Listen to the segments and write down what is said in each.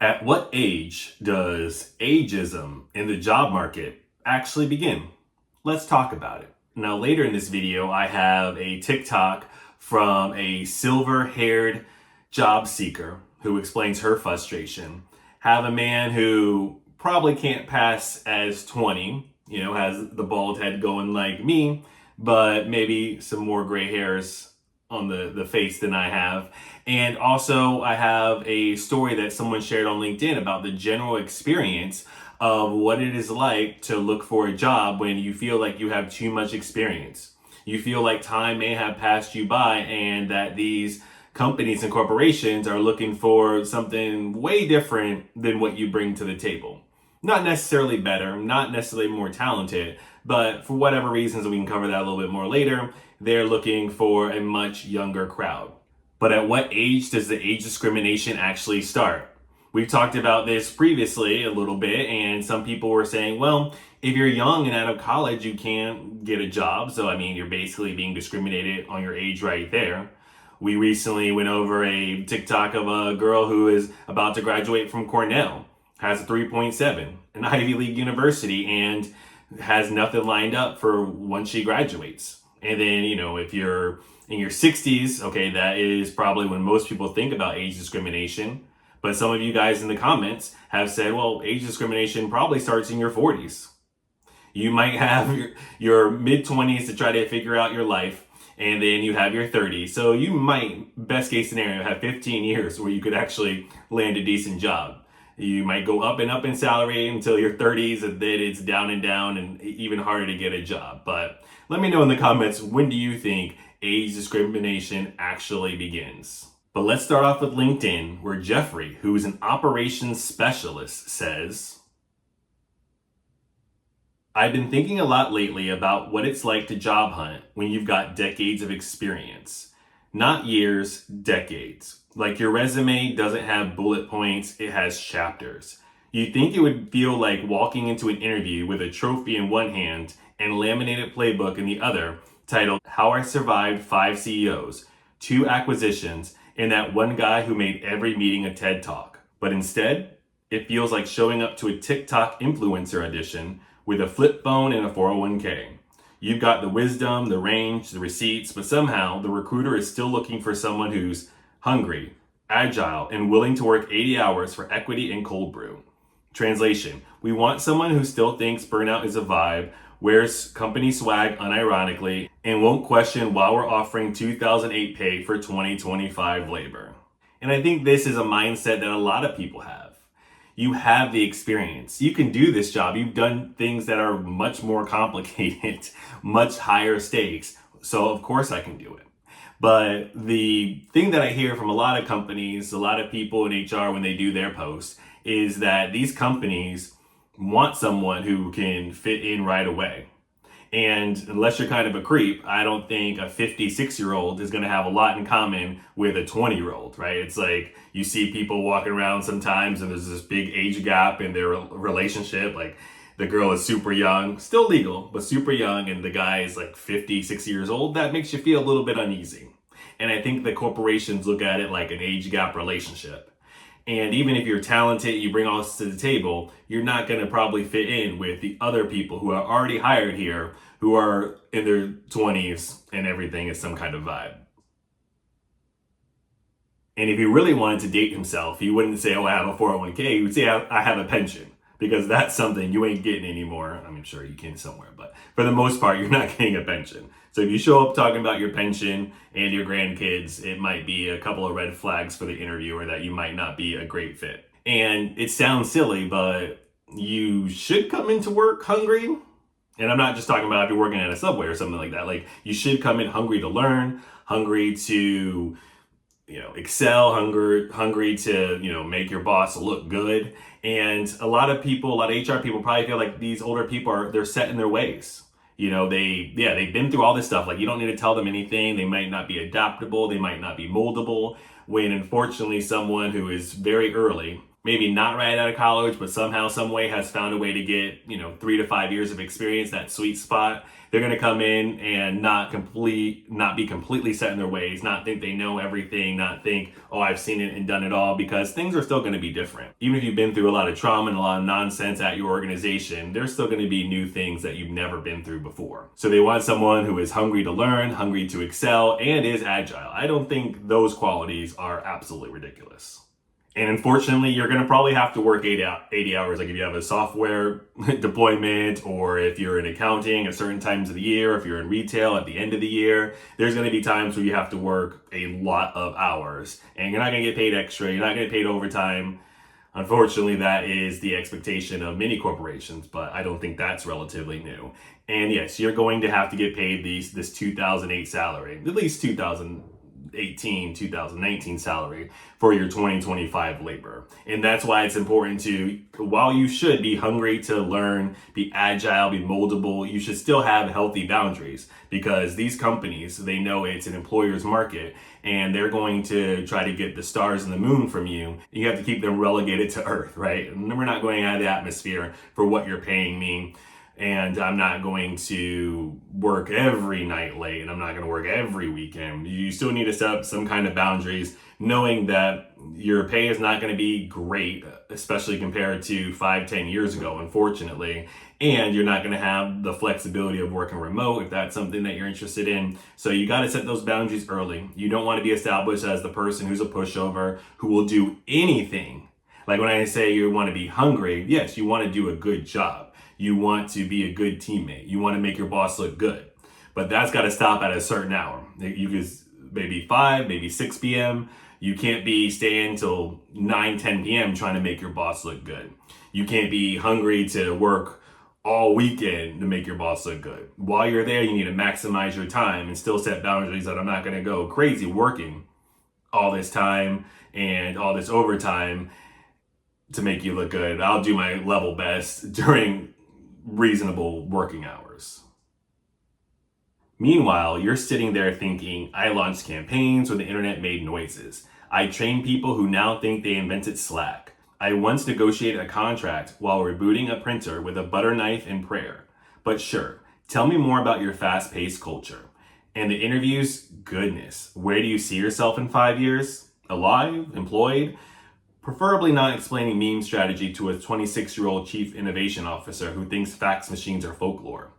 At what age does ageism in the job market actually begin? Let's talk about it. Now, later in this video, I have a TikTok from a silver haired job seeker who explains her frustration. Have a man who probably can't pass as 20, has the bald head going like me, but maybe some more gray hairs on the face than I have. And also, I have a story that someone shared on LinkedIn about the general experience of what it is like to look for a job when you feel like you have too much experience. You feel like time may have passed you by and that these companies and corporations are looking for something way different than what you bring to the table. Not necessarily better, not necessarily more talented, but for whatever reasons, we can cover that a little bit more later, they're looking for a much younger crowd. But at what age does the age discrimination actually start? We've talked about this previously a little bit, and some people were saying, well, if you're young and out of college, you can't get a job. So, you're basically being discriminated on your age right there. We recently went over a TikTok of a girl who is about to graduate from Cornell, has a 3.7, an Ivy League university, and has nothing lined up for once she graduates. And then, if you're in your 60s, okay, that is probably when most people think about age discrimination. But some of you guys in the comments have said, well, age discrimination probably starts in your 40s. You might have your mid 20s to try to figure out your life, and then you have your 30s. So you might, best case scenario, have 15 years where you could actually land a decent job. You might go up and up in salary until your 30s, and then it's down and even harder to get a job. But let me know in the comments, when do you think age discrimination actually begins? But let's start off with LinkedIn, where Jeffrey, who is an operations specialist, says, I've been thinking a lot lately about what it's like to job hunt when you've got decades of experience. Not years, decades. Like your resume doesn't have bullet points, it has chapters. You'd think it would feel like walking into an interview with a trophy in one hand and laminated playbook in the other, titled How I Survived 5 CEOs, 2 acquisitions, and that one guy who made every meeting a TED Talk. But instead, it feels like showing up to a TikTok influencer audition with a flip phone and a 401k. You've got the wisdom, the range, the receipts, but somehow the recruiter is still looking for someone who's hungry, agile, and willing to work 80 hours for equity and cold brew. Translation: we want someone who still thinks burnout is a vibe, wears company swag unironically, and won't question why we're offering 2008 pay for 2025 labor. And I think this is a mindset that a lot of people have. You have the experience. You can do this job. You've done things that are much more complicated, much higher stakes. So of course I can do it. But the thing that I hear from a lot of companies, a lot of people in HR when they do their posts, is that these companies want someone who can fit in right away. And unless you're kind of a creep, I don't think a 56-year-old is going to have a lot in common with a 20-year-old, right? It's like you see people walking around sometimes and there's this big age gap in their relationship. Like the girl is super young, still legal, but super young, and the guy is like 50, 60 years old. That makes you feel a little bit uneasy. And I think the corporations look at it like an age gap relationship. And even if you're talented, you bring all this to the table, you're not going to probably fit in with the other people who are already hired here, who are in their 20s and everything is some kind of vibe. And if he really wanted to date himself, he wouldn't say, oh, I have a 401k. He would say, I have a pension, because that's something you ain't getting anymore. I'm sure you can somewhere, but for the most part, you're not getting a pension. So if you show up talking about your pension and your grandkids, it might be a couple of red flags for the interviewer that you might not be a great fit. And it sounds silly, but you should come into work hungry. And I'm not just talking about if you're working at a Subway or something like that. Like you should come in hungry to learn, hungry to, excel, hungry to, make your boss look good. And a lot of people, a lot of HR people probably feel like these older people they're set in their ways. They've been through all this stuff. Like you don't need to tell them anything. They might not be adaptable. They might not be moldable. When unfortunately someone who is very early maybe not right out of college, but somehow, some way has found a way to get, 3 to 5 years of experience, that sweet spot. They're going to come in and not be completely set in their ways, not think they know everything, not think, oh, I've seen it and done it all, because things are still going to be different. Even if you've been through a lot of trauma and a lot of nonsense at your organization, there's still going to be new things that you've never been through before. So they want someone who is hungry to learn, hungry to excel, and is agile. I don't think those qualities are absolutely ridiculous. And unfortunately, you're going to probably have to work 80 hours. Like if you have a software deployment, or if you're in accounting at certain times of the year, if you're in retail at the end of the year, there's going to be times where you have to work a lot of hours and you're not going to get paid extra. You're not going to get paid overtime. Unfortunately, that is the expectation of many corporations, but I don't think that's relatively new. And yes, you're going to have to get paid this 2008 salary, at least 2019 salary for your 2025 labor. And that's why it's important to, while you should be hungry to learn, be agile, be moldable, you should still have healthy boundaries, because these companies, they know it's an employer's market and they're going to try to get the stars and the moon from you. You have to keep them relegated to earth, right? And we're not going out of the atmosphere for what you're paying me. And I'm not going to work every night late, and I'm not going to work every weekend. You still need to set up some kind of boundaries, knowing that your pay is not going to be great, especially compared to 5-10 years ago, unfortunately. And you're not going to have the flexibility of working remote if that's something that you're interested in. So you got to set those boundaries early. You don't want to be established as the person who's a pushover, who will do anything. Like when I say you want to be hungry, yes, you want to do a good job. You want to be a good teammate. You want to make your boss look good. But that's got to stop at a certain hour. You could maybe 5, maybe 6 p.m. You can't be staying till 9, 10 p.m. trying to make your boss look good. You can't be hungry to work all weekend to make your boss look good. While you're there, you need to maximize your time and still set boundaries that I'm not going to go crazy working all this time and all this overtime to make you look good. I'll do my level best during reasonable working hours. Meanwhile, you're sitting there thinking, I launched campaigns when the internet made noises. I trained people who now think they invented Slack. I once negotiated a contract while rebooting a printer with a butter knife and prayer. But sure, tell me more about your fast-paced culture. And the interviews, goodness, where do you see yourself in 5 years? Alive? Employed? Preferably not explaining meme strategy to a 26-year-old chief innovation officer who thinks fax machines are folklore.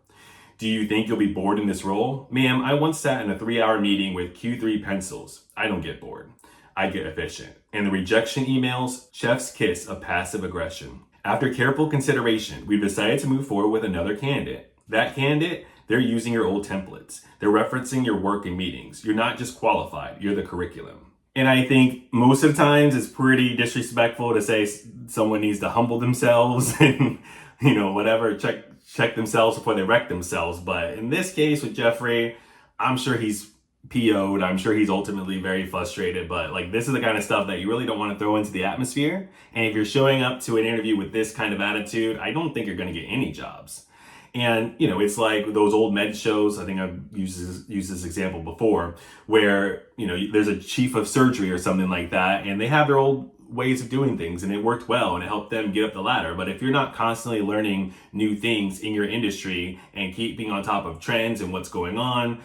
Do you think you'll be bored in this role? Ma'am, I once sat in a 3-hour meeting with Q3 pencils. I don't get bored. I get efficient. And the rejection emails, chef's kiss of passive aggression. After careful consideration, we've decided to move forward with another candidate. That candidate, they're using your old templates. They're referencing your work in meetings. You're not just qualified, you're the curriculum. And I think most of the times it's pretty disrespectful to say someone needs to humble themselves and, whatever, check themselves before they wreck themselves. But in this case with Jeffrey, I'm sure he's PO'd. I'm sure he's ultimately very frustrated. But this is the kind of stuff that you really don't want to throw into the atmosphere. And if you're showing up to an interview with this kind of attitude, I don't think you're going to get any jobs. And, it's like those old med shows. I think I've used this example before, where, there's a chief of surgery or something like that, and they have their old ways of doing things, and it worked well, and it helped them get up the ladder. But if you're not constantly learning new things in your industry and keeping on top of trends and what's going on,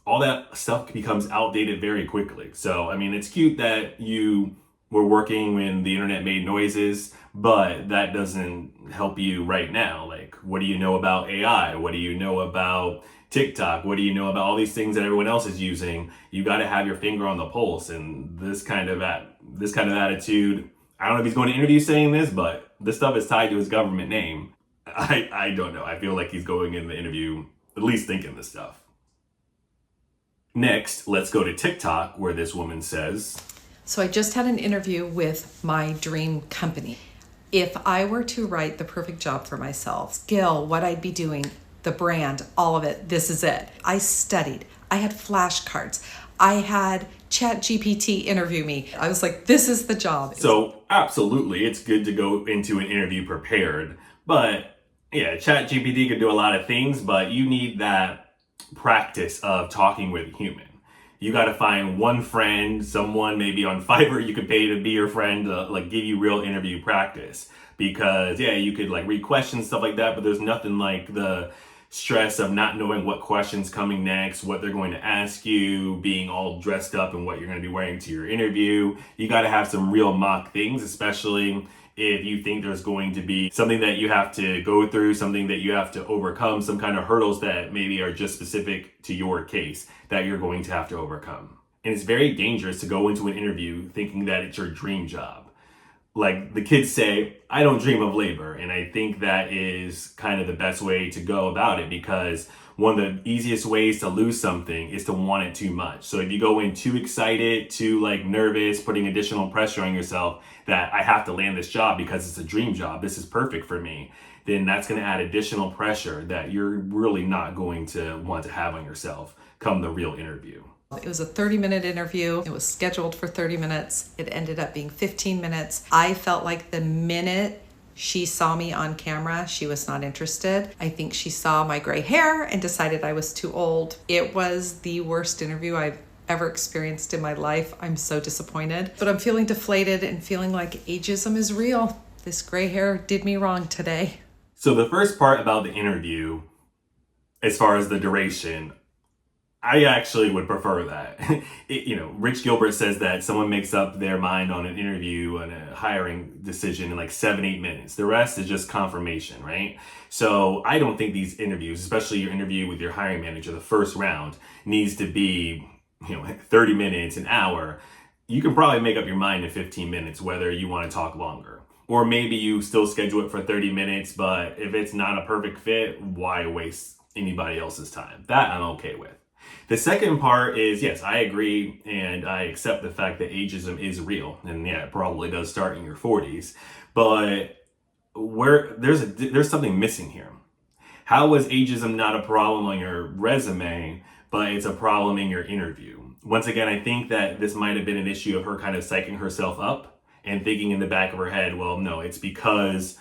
all that stuff becomes outdated very quickly. So, it's cute that you were working when the internet made noises, but that doesn't help you right now. What do you know about AI? What do you know about TikTok? What do you know about all these things that everyone else is using? You got to have your finger on the pulse. And this kind of attitude, I don't know if he's going to interview saying this, but this stuff is tied to his government name. I don't know. I feel like he's going in the interview at least thinking this stuff. Next, let's go to TikTok, where this woman says, So I just had an interview with my dream company. If I were to write the perfect job for myself, skill, what I'd be doing, the brand, all of it, this is it. I studied. I had flashcards. I had ChatGPT interview me. I was like, this is the job. So absolutely, it's good to go into an interview prepared. But yeah, ChatGPT can do a lot of things, but you need that practice of talking with a human. You got to find one friend, someone maybe on Fiverr you could pay to be your friend, to like give you real interview practice. Because yeah, you could like read questions, stuff like that, but there's nothing like the stress of not knowing what questions coming next, what they're going to ask you, being all dressed up and what you're going to be wearing to your interview. You got to have some real mock things, especially if you think there's going to be something that you have to go through, something that you have to overcome, some kind of hurdles that maybe are just specific to your case that you're going to have to overcome. And it's very dangerous to go into an interview thinking that it's your dream job. Like the kids say, I don't dream of labor. And I think that is kind of the best way to go about it, because one of the easiest ways to lose something is to want it too much. So if you go in too excited, too like nervous, putting additional pressure on yourself that I have to land this job because it's a dream job, this is perfect for me, then that's going to add additional pressure that you're really not going to want to have on yourself come the real interview. It was a 30-minute interview. It was scheduled for 30 minutes. It ended up being 15 minutes. I felt like the minute she saw me on camera, she was not interested. I think she saw my gray hair and decided I was too old. It was the worst interview I've ever experienced in my life. I'm so disappointed, but I'm feeling deflated and feeling like ageism is real. This gray hair did me wrong today. So the first part about the interview, as far as the duration, I actually would prefer that. Rich Gilbert says that someone makes up their mind on an interview and a hiring decision in like 7-8 minutes. The rest is just confirmation, right? So I don't think these interviews, especially your interview with your hiring manager, the first round, needs to be 30 minutes, an hour. You can probably make up your mind in 15 minutes whether you want to talk longer. Or maybe you still schedule it for 30 minutes, but if it's not a perfect fit, why waste anybody else's time? That I'm okay with. The second part is, yes, I agree and I accept the fact that ageism is real. And yeah, it probably does start in your 40s. But there's something missing here. How was ageism not a problem on your resume, but it's a problem in your interview? Once again, I think that this might have been an issue of her kind of psyching herself up and thinking in the back of her head, well, no, it's because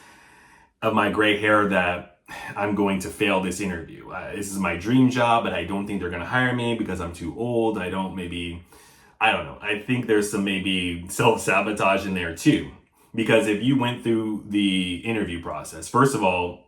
of my gray hair that I'm going to fail this interview. This is my dream job, but I don't think they're going to hire me because I'm too old. I don't know. I think there's some maybe self-sabotage in there too. Because if you went through the interview process, first of all,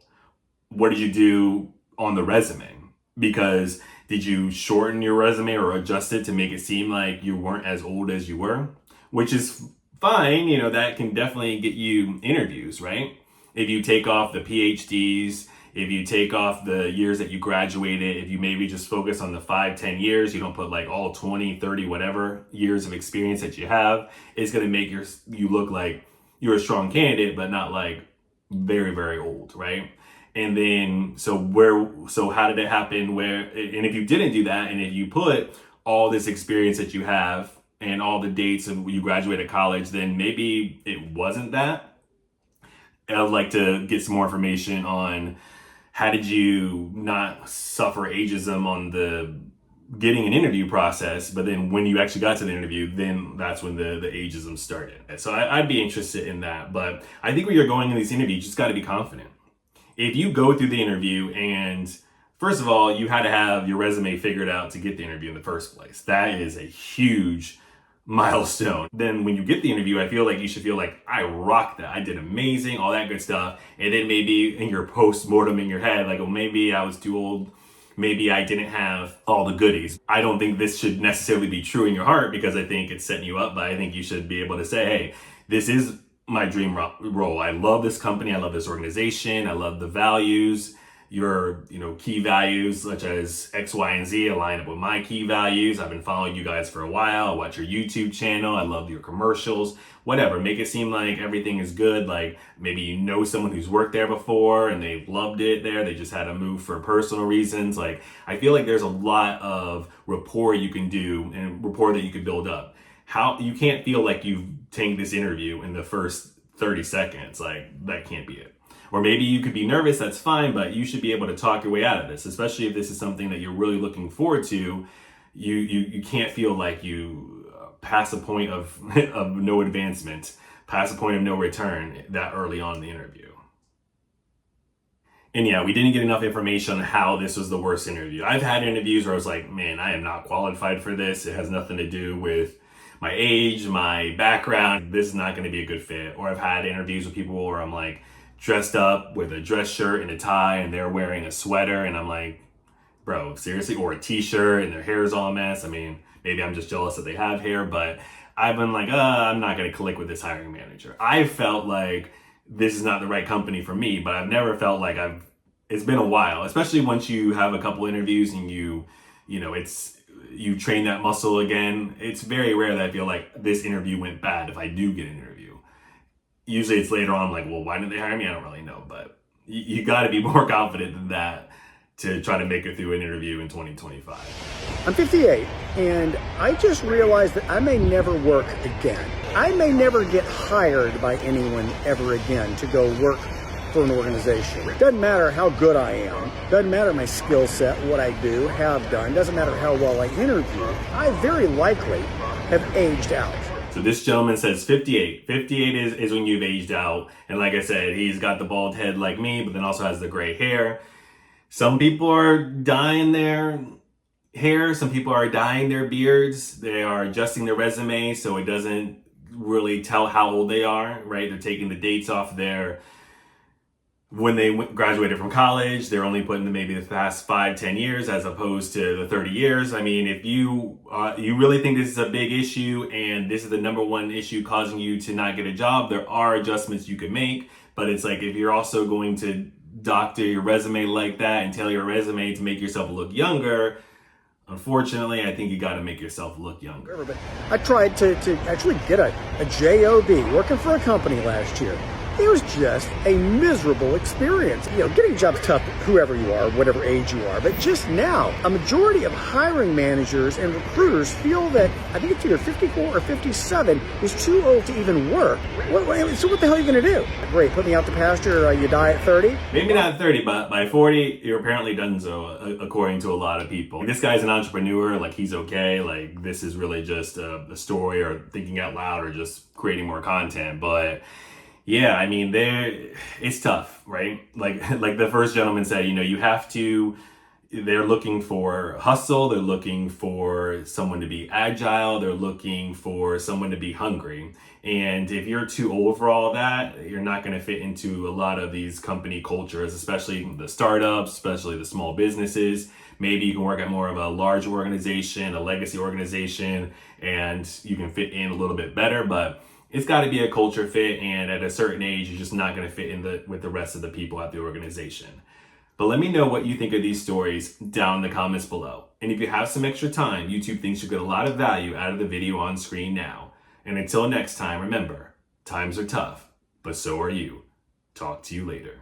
what did you do on the resume? Because did you shorten your resume or adjust it to make it seem like you weren't as old as you were? Which is fine, that can definitely get you interviews, right? If you take off the PhDs, if you take off the years that you graduated, if you maybe just focus on the 5-10 years, you don't put like all 20, 30, whatever years of experience that you have, it's going to make you look like you're a strong candidate, but not like very, very old, right? And then, so how did it happen and if you didn't do that, and if you put all this experience that you have and all the dates of when you graduated college, then maybe it wasn't that. I'd like to get some more information on how did you not suffer ageism on the getting an interview process, but then when you actually got to the interview, then that's when the ageism started. So I'd be interested in that. But I think when you're going in these interviews, you just got to be confident. If you go through the interview and first of all, you had to have your resume figured out to get the interview in the first place. That is a huge milestone. Then when you get the interview, I feel like you should feel like I rocked that. I did amazing, all that good stuff. And then maybe in your post-mortem in your head, like, well, maybe I was too old. Maybe I didn't have all the goodies. I don't think this should necessarily be true in your heart because I think it's setting you up, but I think you should be able to say, hey, this is my dream role. I love this company. I love this organization. I love the values. Your key values such as X, Y, and Z align up with my key values. I've been following you guys for a while. I watch your YouTube channel. I love your commercials. Whatever. Make it seem like everything is good. Like maybe someone who's worked there before and they've loved it there. They just had to move for personal reasons. Like I feel like there's a lot of rapport you can do and rapport that you could build up. How you can't feel like you've tanked this interview in the first 30 seconds. Like that can't be it. Or maybe you could be nervous, that's fine, but you should be able to talk your way out of this, especially if this is something that you're really looking forward to. You can't feel like you pass a point of no advancement, pass a point of no return that early on in the interview. And yeah, we didn't get enough information on how this was the worst interview. I've had interviews where I was like, man, I am not qualified for this. It has nothing to do with my age, my background. This is not going to be a good fit. Or I've had interviews with people where I'm like dressed up with a dress shirt and a tie and they're wearing a sweater and I'm like, bro, seriously? Or a t-shirt and their hair is all a mess. I mean, maybe I'm just jealous that they have hair, but I've been like, I'm not going to click with this hiring manager. I felt like this is not the right company for me, but I've never felt like it's been a while, especially once you have a couple interviews and you train that muscle again. It's very rare that I feel like this interview went bad if I do get an interview. Usually it's later on like, well, why didn't they hire me? I don't really know, but you got to be more confident than that to try to make it through an interview in 2025. I'm 58, and I just realized that I may never work again. I may never get hired by anyone ever again to go work for an organization. It doesn't matter how good I am, doesn't matter my skill set, what I do, have done, doesn't matter how well I interview, I very likely have aged out. So this gentleman says 58. 58 is when you've aged out. And like I said, he's got the bald head like me, but then also has the gray hair. Some people are dyeing their hair. Some people are dyeing their beards. They are adjusting their resume so it doesn't really tell how old they are, right? They're taking the dates off when they graduated from college. They're only putting maybe the past 5-10 years as opposed to the 30 years. I mean, if you really think this is a big issue and this is the number one issue causing you to not get a job, there are adjustments you can make. But it's like if you're also going to doctor your resume like that and tailor your resume to make yourself look younger, unfortunately, I think you got to make yourself look younger. But I tried to actually get a job working for a company last year. It was just a miserable experience. You know, getting a job's tough, whoever you are, whatever age you are. But just now, a majority of hiring managers and recruiters feel that, I think it's either 54 or 57, is too old to even work. So what the hell are you going to do? Great, put me out to pasture, you die at 30? Maybe not 30, but by 40, you're apparently done so, according to a lot of people. This guy's an entrepreneur, like he's okay. Like this is really just a story or thinking out loud or just creating more content. But yeah, I mean, it's tough, right? Like the first gentleman said, they're looking for hustle. They're looking for someone to be agile. They're looking for someone to be hungry. And if you're too old for all of that, you're not going to fit into a lot of these company cultures, especially the startups, especially the small businesses. Maybe you can work at more of a large organization, a legacy organization, and you can fit in a little bit better, but it's got to be a culture fit, and at a certain age, you're just not going to fit in with the rest of the people at the organization. But let me know what you think of these stories down in the comments below. And if you have some extra time, YouTube thinks you get a lot of value out of the video on screen now. And until next time, remember, times are tough, but so are you. Talk to you later.